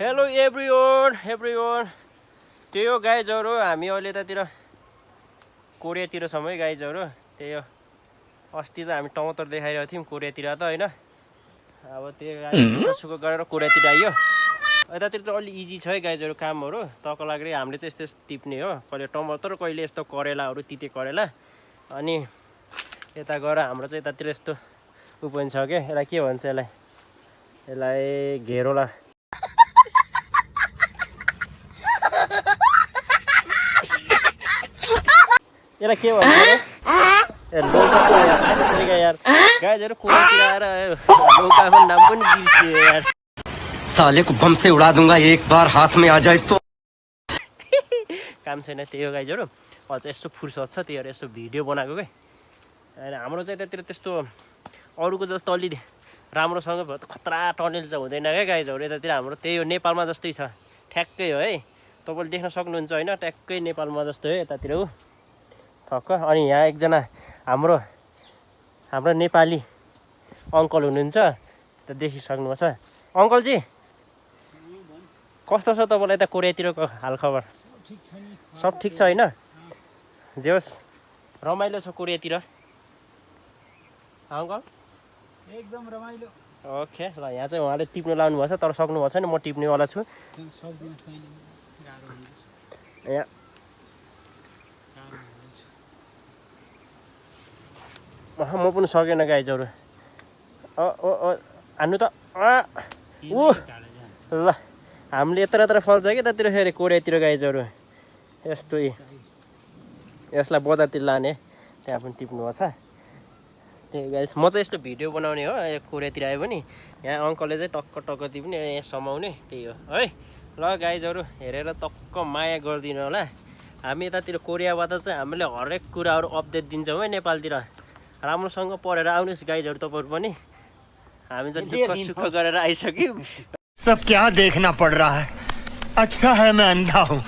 hello everyone त्यही हो गाइजहरू हामी अहिले यतातिर कोरियातिर छौँ है गाइजहरू त्यही हो अस्ति त हामी टमाटर देखाइरहेको थियौँ कोरियातिर त होइन अब त्यो सुख गरेर कोरियातिर आइयो यतातिर चाहिँ अलि इजी छ है गाइजहरू कामहरू तको लागि हामीले चाहिँ यस्तो यस्तो टिप्ने हो कहिले टमाटर कहिले यस्तो करेलाहरू तिते करेला अनि यता गएर हाम्रो चाहिँ यतातिर यस्तो उ पनि छ क्या यसलाई के भन्छ यसलाई घेरोला यसलाई के भन्छ यार गाइजहरू कोरातिर आएर लौकाको नाम पनि बिर्सियो यार साले को बम से उड़ा दूंगा एक बार हाथ में आ जाए तो काम छैन त्यही हो गाइजहरू अझ यस्तो फुर्सद छ त्यही भएर यस्तो भिडियो बनाएको क्या होइन हाम्रो चाहिँ त्यतातिर त्यस्तो अरूको जस्तो अलि राम्रोसँग भयो त खतरा टनेल चाहिँ हुँदैन क्या गाइजहरू यतातिर हाम्रो त्यही हो नेपालमा जस्तै छ ठ्याक्कै हो है तपाईँले देख्न सक्नुहुन्छ होइन ट्याक्कै नेपालमा जस्तो हो यतातिर हो ठक्क अनि यहाँ एकजना हाम्रो नेपाली अङ्कल हुनुहुन्छ त देखिसक्नुहोस् अङ्कलजी कस्तो छ तपाईँलाई यता कोरियातिरको हालखबर सब ठिक छ होइन जे होस् रमाइलो छ कोरियातिर अङ्कल एकदम रमाइलो ओके ल यहाँ चाहिँ उहाँले टिप्नु लाउनु भएको छ तर सक्नु भएको छैन म टिप्नेवाला छु यहाँ म पनि सकेन गाइजहरू हान्नु त ल हामीले यत्र फल्छ कि यतातिर फेरि कोरियातिर गाइजहरू यस्तो यसलाई बजारतिर लाने त्यहाँ पनि टिप्नु छ त्यही गाइस म चाहिँ यस्तो भिडियो बनाउने हो कोरियातिर आयो भने यहाँ अङ्कलले चाहिँ टक्क टिप्ने यहाँ समाउने त्यही हो है ल गाइजहरू हेरेर टक्क माया गरिदिनु होला हामी यतातिर कोरियाबाट चाहिँ हामीले हरेक कुराहरू अपडेट दिन्छौँ है नेपालतिर राम्रोसँग पढेर आउनुहोस् गाइजहरू तपाईँहरू पनि हामी चाहिँ दुःख सुख गरेर आइसक्यौँ सब क्या देखना पड़ रहा है अच्छा है मैं अंधा हूँ